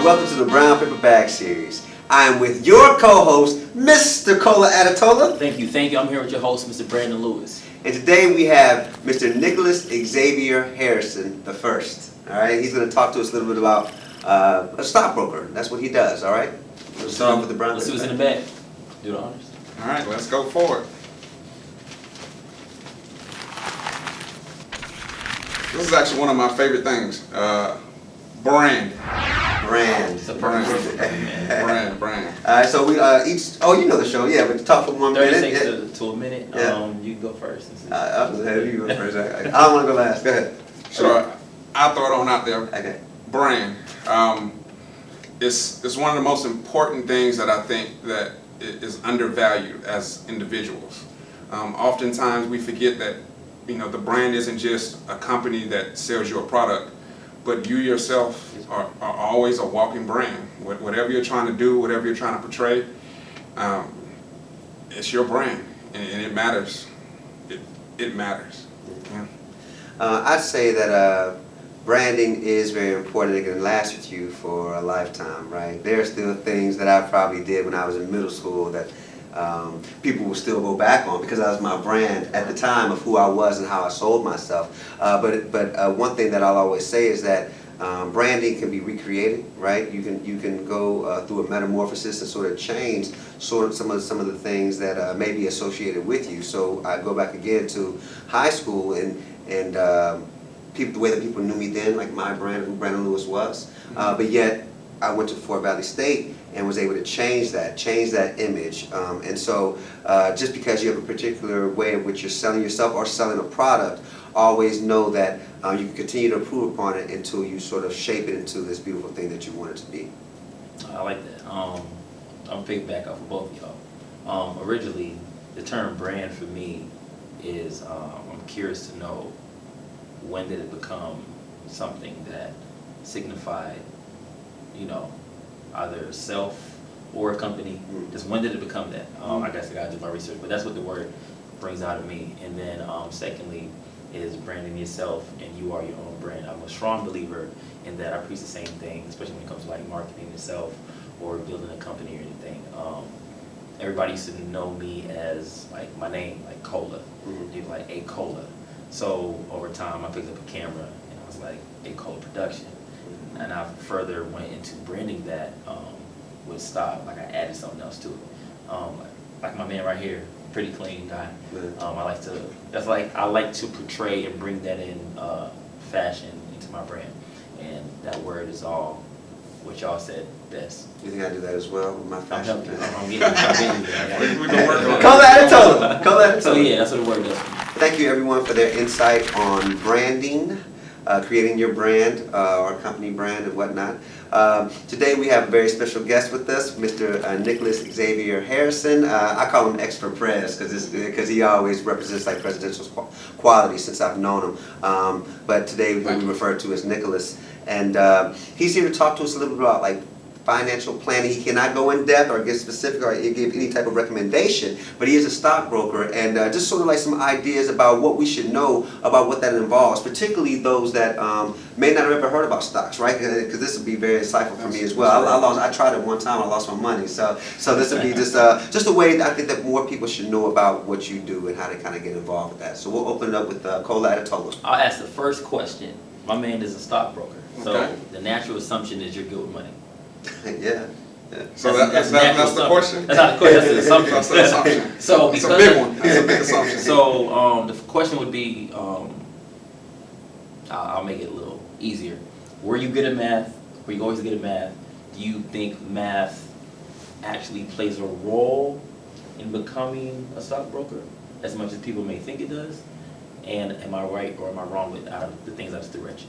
welcome to the Brown Paper Bag Series. I am with your co-host, Mr. a.kola. Thank you. I'm here with your host, Mr. Brandon Lewis. And today we have Mr. Nicholas Xavier Harrison I. All right, he's going to talk to us a little bit about a stockbroker. That's what he does. All right. We'll start off with the Brown. Let's see what's in the bag. Do the honors. All right, let's go forward. This is actually one of my favorite things. Brand. It's a perfect Brand. All right, so we each. Oh, you know the show, yeah. But talk for 1 minute. 30 seconds to a minute. Yeah. You can go first. I'll go ahead. You go first. I don't want to go last. Go ahead. Sure, I'll throw it on out there. Okay. Brand. It's one of the most important things that I think that is undervalued as individuals. Oftentimes we forget that the brand isn't just a company that sells you a product, but you yourself are always a walking brand. Whatever you're trying to do, whatever you're trying to portray, it's your brand, and it matters. It matters. Yeah. I'd say that branding is very important. It can last with you for a lifetime, right? There are still things that I probably did when I was in middle school that people will still go back on because that was my brand at the time of who I was and how I sold myself. But one thing that I'll always say is that branding can be recreated, right? You can go through a metamorphosis and sort of change some of the things that may be associated with you. So I go back again to high school and people, the way that people knew me then, like my brand, who Brandon Lewis was. But yet I went to Fort Valley State and was able to change that image. And so just because you have a particular way in which you're selling yourself or selling a product, always know that you can continue to improve upon it until you sort of shape it into this beautiful thing that you want it to be. I like that. I'm going to pick back off of both of y'all. Originally, the term brand for me is, I'm curious to know, when did it become something that signified, either self or a company? Just when did it become that? I guess I got to do my research, but that's what the word brings out of me. And then secondly is branding yourself, and you are your own brand. I'm a strong believer in that. I preach the same thing, especially when it comes to like marketing yourself or building a company or anything. Everybody used to know me as like my name, like Cola. People like a.kola. So over time I picked up a camera and I was like a.kolaproduction. And I further went into branding that with style. Like I added something else to it. Like my man right here, pretty clean guy. I like to portray and bring that in fashion into my brand. And that word is all what y'all said best. You think I do that as well with my fashion? I'm getting there. We've been working on it. a.kola. So yeah, that's what the word does. Thank you everyone for their insight on branding, creating your brand or company brand and whatnot. Today we have a very special guest with us, Mr. Nicholas Xavier Harrison. I call him Extra Prez because he always represents like presidential quality since I've known him. But today we refer to as Nicholas, and he's here to talk to us a little bit about like financial planning. He cannot go in depth or get specific or give any type of recommendation, but he is a stockbroker, and just sort of like some ideas about what we should know about what that involves, particularly those that may not have ever heard about stocks, right? Because this would be very insightful for me as well. I tried it one time, I lost my money, so this would be just a way that I think that more people should know about what you do and how to kind of get involved with that. So we'll open it up with a.kola. I'll ask the first question. My man is a stockbroker, so Okay. the natural assumption is you're good with money. Yeah. So that's the question? That's not the question, that's the assumption. That's the assumption. So It's a big one. It's a big assumption. So the question would be, I'll make it a little easier. Were you good at math? Were you always good at math? Do you think math actually plays a role in becoming a stockbroker as much as people may think it does? And am I right or am I wrong with the things I just threw at you?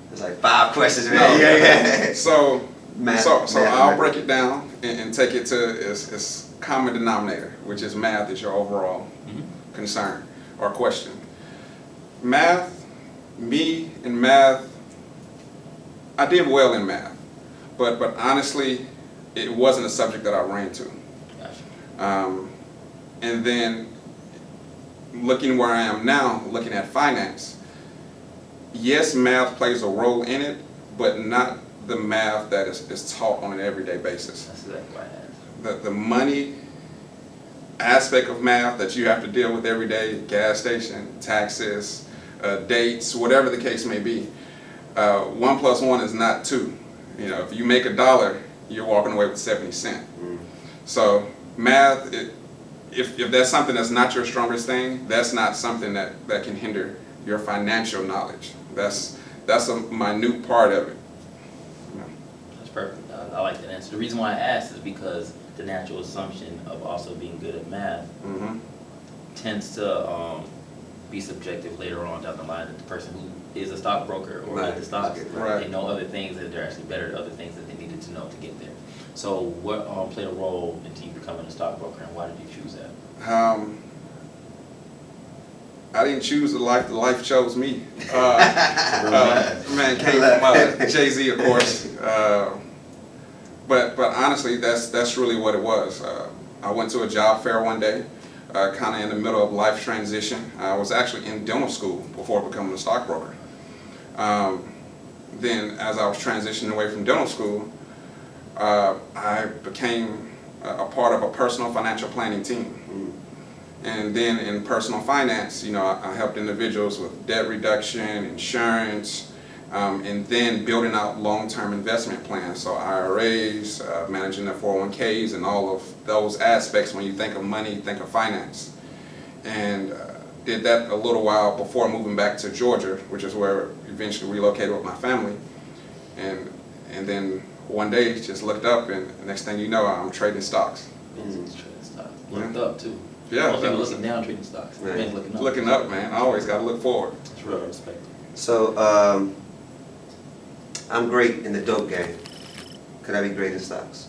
There's like 5 questions, man. No. Yeah. So Math, I'll break it down and take it to its common denominator, which is math is your overall concern or question. Me in math, I did well in math, but honestly, it wasn't a subject that I ran to. Gotcha. And then looking where I am now, looking at finance, yes, math plays a role in it, but not the math that is taught on an everyday basis. That's exactly why I asked. The money aspect of math that you have to deal with every day, gas station, taxes, dates, whatever the case may be. 1 + 1 is not 2. You know, if you make $1, you're walking away with 70 cents. So math, if that's something that's not your strongest thing, that's not something that can hinder your financial knowledge. That's a minute part of it. That's perfect. I like that answer. The reason why I asked is because the natural assumption of also being good at math tends to be subjective later on down the line. That the person who is a stockbroker or at the stocks, they know other things, that they're actually better at other things that they needed to know to get there. So what played a role into you becoming a stockbroker, and why did you choose that? I didn't choose the life chose me. Man, came from Jay-Z, of course. But honestly, that's really what it was. I went to a job fair one day, kind of in the middle of life transition. I was actually in dental school before becoming a stockbroker. Then, as I was transitioning away from dental school, I became a part of a personal financial planning team. And then in personal finance, you know, I helped individuals with debt reduction, insurance, and then building out long-term investment plans. So IRAs, managing their 401ks, and all of those aspects. When you think of money, think of finance. And did that a little while before moving back to Georgia, which is where I eventually relocated with my family. And then one day, just looked up, and the next thing you know, I'm trading stocks. Trading stocks. Looked up too. Yeah. Most people looking down trading stocks. Right. Man's looking up. Looking up, man. I always got to look forward. That's real respect. So, I'm great in the dope game. Could I be great in stocks?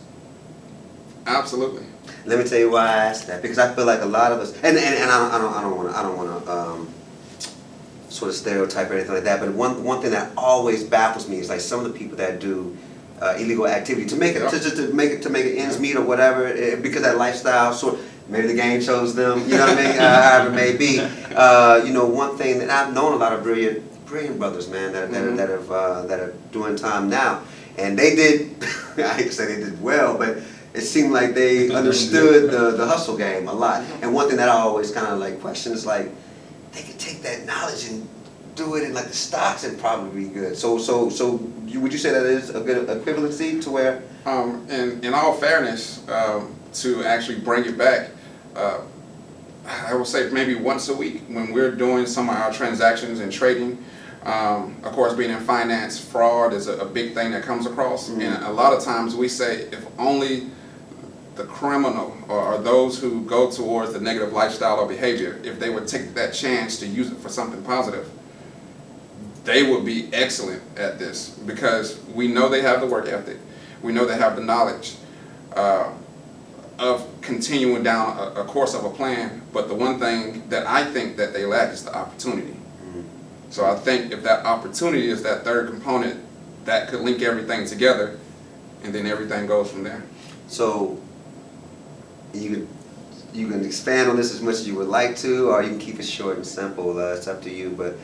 Absolutely. Let me tell you why I asked that. Because I feel like a lot of us, and I don't want to sort of stereotype or anything like that. But one thing that always baffles me is like some of the people that do illegal activity to make it to make it ends meet or whatever, because that lifestyle sort. Maybe the game chose them, you know what I mean? However it may be. You know, one thing that I've known a lot of brilliant brothers, man, that are doing time now, and they did. I hate to say they did well, but it seemed like they understood the hustle game a lot. And one thing that I always kind of like question is like, they could take that knowledge and do it in like the stocks and probably be good. So would you say that is a good equivalency to where? In all fairness, to actually bring it back, I would say maybe once a week when we're doing some of our transactions and trading. Of course, being in finance, fraud is a big thing that comes across. And a lot of times we say if only the criminal or those who go towards the negative lifestyle or behavior, if they would take that chance to use it for something positive, they would be excellent at this, because we know they have the work ethic. We know they have the knowledge of continuing down a course of a plan, but the one thing that I think that they lack is the opportunity. So I think if that opportunity is that third component, that could link everything together, and then everything goes from there. So you can expand on this as much as you would like to, or you can keep it short and simple. It's up to you. But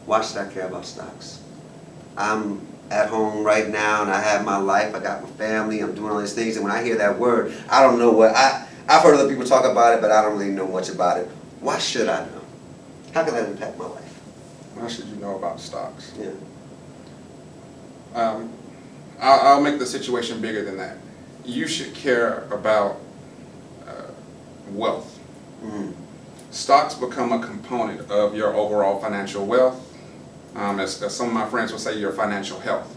why should I care about stocks? I'm at home right now, and I have my life. I got my family. I'm doing all these things, and when I hear that word, I don't know what I've heard other people talk about it, but I don't really know much about it. Why should I know? How can that impact my life? Why should you know about stocks? Yeah. I'll make the situation bigger than that. You should care about wealth. Stocks become a component of your overall financial wealth. As some of my friends will say, your financial health.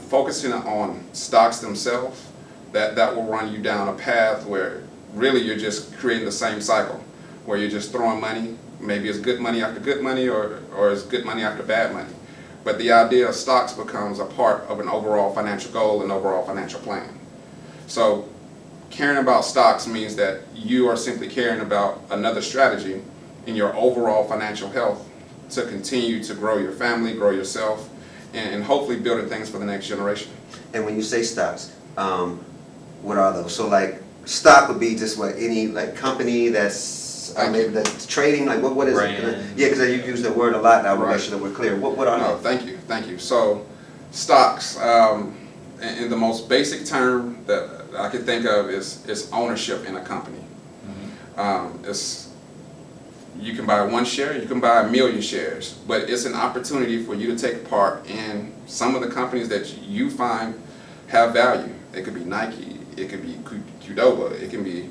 Focusing on stocks themselves, that will run you down a path where really you're just creating the same cycle, where you're just throwing money. Maybe it's good money after good money, or it's good money after bad money. But the idea of stocks becomes a part of an overall financial goal and overall financial plan. So caring about stocks means that you are simply caring about another strategy in your overall financial health to continue to grow your family, grow yourself, and hopefully building things for the next generation. And when you say stocks, what are those? So like stock would be just what, any like company that's maybe that's trading, like what is it? Yeah, because you use that word a lot, and I want to make sure that we're clear. What are No, they? thank you. So Stocks, in the most basic term that I can think of is ownership in a company. You can buy one share, you can buy 1 million shares, but it's an opportunity for you to take part in some of the companies that you find have value. It could be Nike, it could be Qdoba, it can be,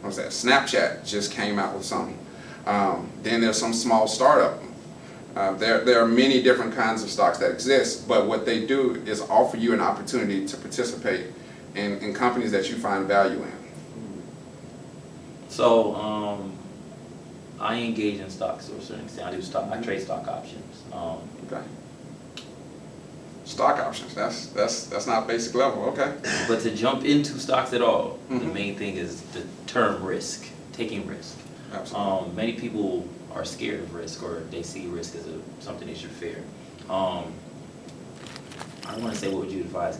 what's that, Snapchat just came out with something. Then there's some small startup. There are many different kinds of stocks that exist, but what they do is offer you an opportunity to participate in companies that you find value in. So, I engage in stocks to a certain extent. I trade stock options. Okay. Stock options, that's not basic level, okay. But to jump into stocks at all, the Mhm. main thing is the term risk, taking risk. Absolutely. Many people are scared of risk, or they see risk as something they should fear. I want to say, what would you advise?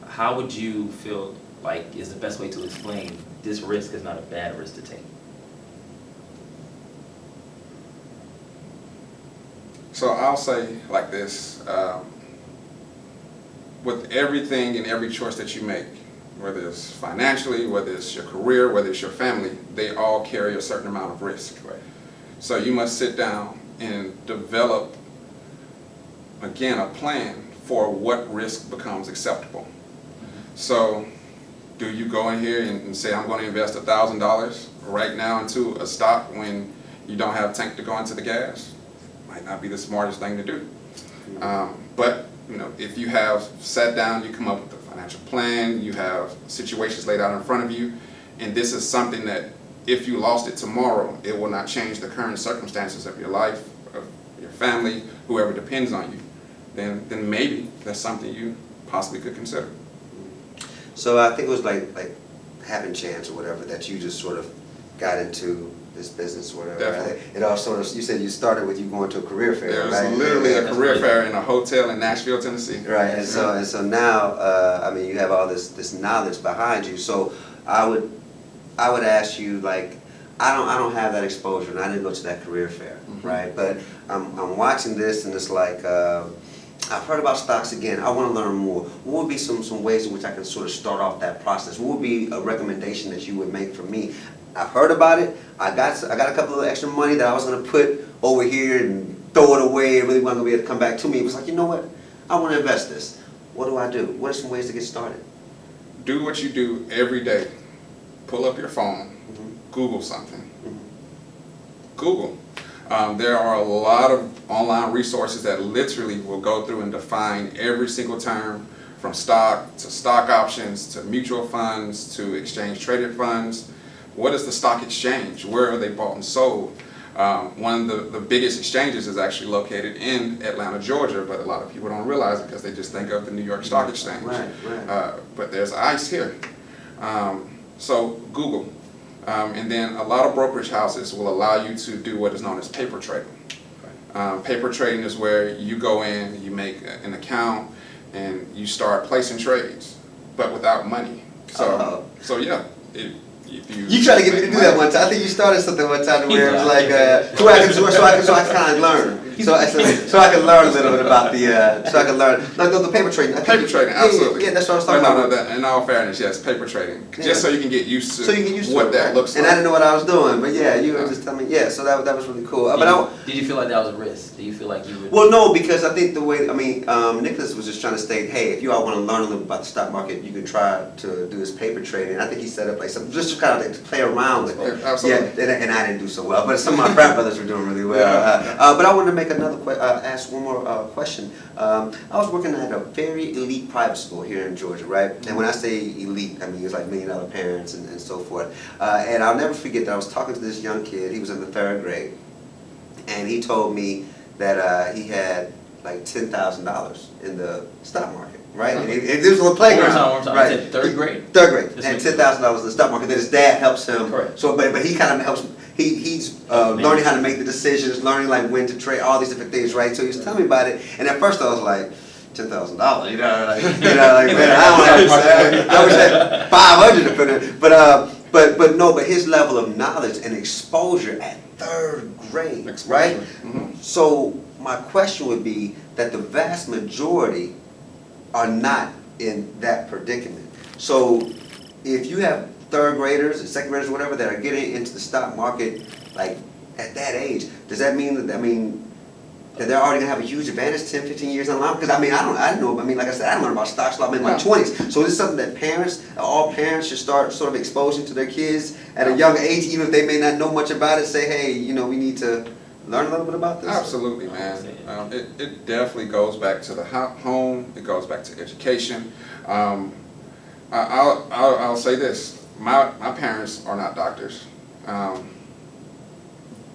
How would you feel like is the best way to explain this risk is not a bad risk to take? So I'll say like this, with everything and every choice that you make, whether it's financially, whether it's your career, whether it's your family, they all carry a certain amount of risk. Right. So you must sit down and develop, again, a plan for what risk becomes acceptable. So do you go in here and say, I'm going to invest $1,000 right now into a stock when you don't have a tank to go into the gas? Might not be the smartest thing to do. But you know, if you have sat down, you come up with a financial plan, you have situations laid out in front of you, and this is something that if you lost it tomorrow, it will not change the current circumstances of your life, of your family, whoever depends on you, then maybe that's something you possibly could consider. So I think it was like having chance or whatever that you just sort of got into this business or whatever. Definitely. Right? It all sort of, you said you started with you going to a career fair, There's right? literally a That's career right. fair in a hotel in Nashville, Tennessee. Right, and so now, I mean, you have all this knowledge behind you. So I would ask you, like, I don't have that exposure, and I didn't go to that career fair, right? But I'm watching this, and it's like I've heard about stocks again. I want to learn more. What would be some ways in which I can sort of start off that process? What would be a recommendation that you would make for me? I've heard about it. I got a couple of extra money that I was going to put over here and throw it away. It really wasn't going to be able to come back to me. It was like, you know what? I want to invest this. What do I do? What are some ways to get started? Do what you do every day. Pull up your phone, Google something. Google. There are a lot of online resources that literally will go through and define every single term, from stock to stock options to mutual funds to exchange traded funds. What is the stock exchange? Where are they bought and sold? One of the biggest exchanges is actually located in Atlanta, Georgia, but a lot of people don't realize it because they just think of the New York Stock Exchange. Right. But there's ICE here. So Google. And then a lot of brokerage houses will allow you to do what is known as paper trading. Paper trading is where you go in, you make an account, and you start placing trades, but without money. So yeah. You tried to get me to do that one time. I think you started something one time where it was like, so I can kind of learn. So I can learn a little bit about the paper trading. Paper trading, absolutely. Yeah, that's what I was talking about. No, in all fairness, yes, paper trading. Yeah. Just so you can get used to what it, that right? looks like. And I didn't know what I was doing, but yeah, you were just telling me, yeah, so that was really cool. Did you feel like that was a risk? Do you feel like you would? Well, no, because I think the way, Nicholas was just trying to state, hey, if you all want to learn a little about the stock market, you can try to do this paper trading. I think he set up like something just to kind of like, to play around with it. Yeah, absolutely. Yeah, and I didn't do so well, but some of my frat brothers were doing really well. But I wanted to make ask one more question. I was working at a very elite private school here in Georgia, right? And when I say elite, I mean it's like $1 million parents and so forth. And I'll never forget that I was talking to this young kid. He was in the 3rd grade, and he told me that he had like $10,000 in the stock market, right? And this was on the playground. One time. Right? You said 3rd grade? 3rd grade, and $10,000 in the stock market. Then his dad helps him. Correct. So, but he kind of helps. He's learning how to make the decisions, learning like when to trade, all these different things, right? So he was telling me about it, and at first I was like, $10,000, like man, I don't have. I wish I had 500 to put in, but his level of knowledge and exposure at 3rd grade, right? Mm-hmm. So my question would be that the vast majority are not in that predicament. So if you have third graders or second graders or whatever that are getting into the stock market like at that age, does that mean that they're already gonna have a huge advantage 10, 15 years down the line? Because I don't know, like I said, I didn't learn about stocks till I'm in my 20s. So is this something that all parents should start sort of exposing to their kids at a young age, even if they may not know much about it, say, hey, we need to learn a little bit about this? Absolutely, man. It definitely goes back to the home. It goes back to education. I'll say this. My parents are not doctors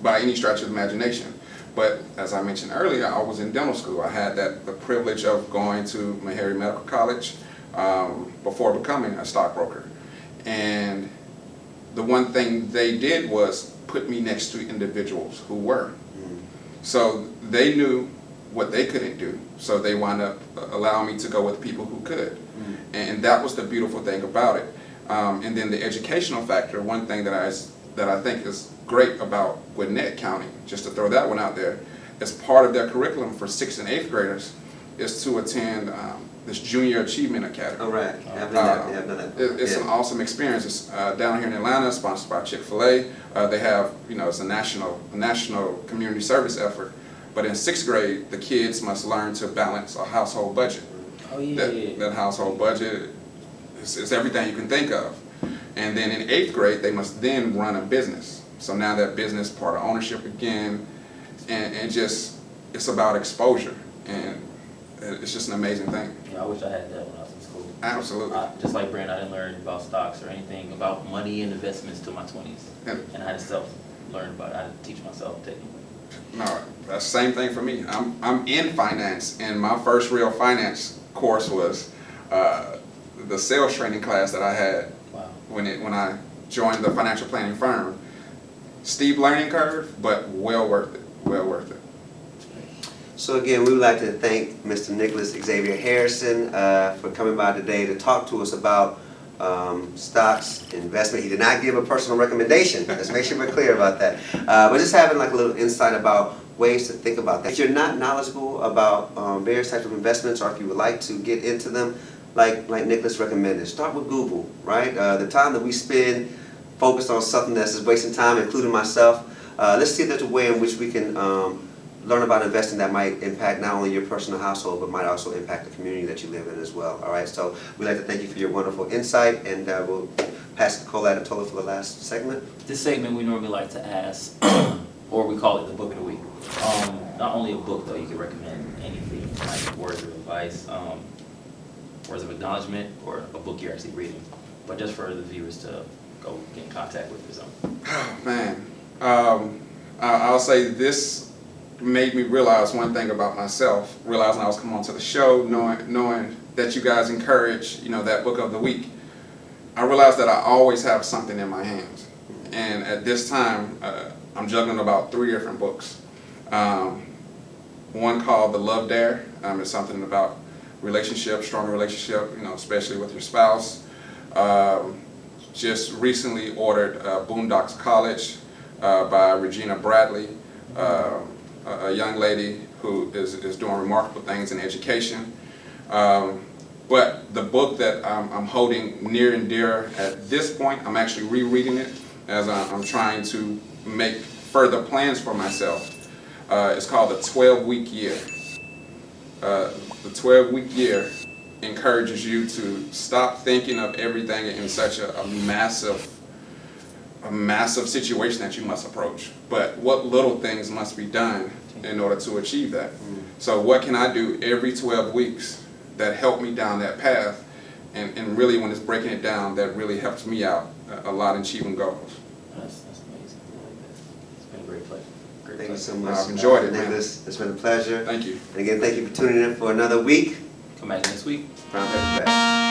by any stretch of the imagination. But as I mentioned earlier, I was in dental school. I had the privilege of going to Meharry Medical College before becoming a stockbroker. And the one thing they did was put me next to individuals who were. So they knew what they couldn't do. So they wound up allowing me to go with people who could. And that was the beautiful thing about it. And then the educational factor, one thing that I think is great about Gwinnett County, just to throw that one out there, as part of their curriculum for 6th and 8th graders, is to attend this Junior Achievement Academy. Oh, right. I've done that. It's an awesome experience. It's down here in Atlanta, sponsored by Chick-fil-A. They have, it's a national community service effort. But in 6th grade, the kids must learn to balance a household budget. Oh, yeah. That household budget is everything you can think of. And then in 8th grade, they must then run a business. So now that business part of ownership again, and just, it's about exposure. And it's just an amazing thing. Yeah, I wish I had that when I was in school. Absolutely. Just like Brent, I didn't learn about stocks or anything about money and investments till my 20s. And I had to self-learn about it. I had to teach myself technically. No, that's the same thing for me. I'm in finance, and my first real finance course was the sales training class that I had. Wow. When I joined the financial planning firm. Steep learning curve, but well worth it. Well worth it. So again, we would like to thank Mr. Nicholas Xavier Harrison for coming by today to talk to us about stocks, investment. He did not give a personal recommendation. Let's make sure we're clear about that. But just having like a little insight about ways to think about that. If you're not knowledgeable about various types of investments, or if you would like to get into them, like Nicholas recommended, start with Google, right? The time that we spend focused on something that's just wasting time, including myself, let's see if there's a way in which we can learn about investing that might impact not only your personal household, but might also impact the community that you live in as well. All right, so we'd like to thank you for your wonderful insight, and we'll pass the a.kola to Tola for the last segment. This segment we normally like to ask, or we call it the book of the week. Not only a book though, you can recommend anything, like words of advice, words of acknowledgement, or a book you're actually reading. But just for the viewers to go get in contact with or something. Oh, man. I'll say this made me realize one thing about myself, realizing I was coming onto the show, knowing that you guys encourage, that book of the week. I realized that I always have something in my hands. And at this time, I'm juggling about 3 different books. One called The Love Dare. It's something about relationship, stronger relationship, especially with your spouse. Just recently ordered Boondocks College by Regina Bradley, a young lady who is doing remarkable things in education. But the book that I'm holding near and dear at this point, I'm actually rereading it as I'm trying to make further plans for myself. It's called The 12-Week Year. The 12-week year encourages you to stop thinking of everything in such a massive situation that you must approach. But what little things must be done in order to achieve that? So what can I do every 12 weeks that help me down that path? And really, when it's breaking it down, that really helps me out a lot in achieving goals. That's amazing. I like that. It's been a great pleasure. Thank you so much. I've enjoyed it, man. Nicholas, it's been a pleasure. Thank you. And again, thank you for tuning in for another week. Come back next week. Brown Paper's back.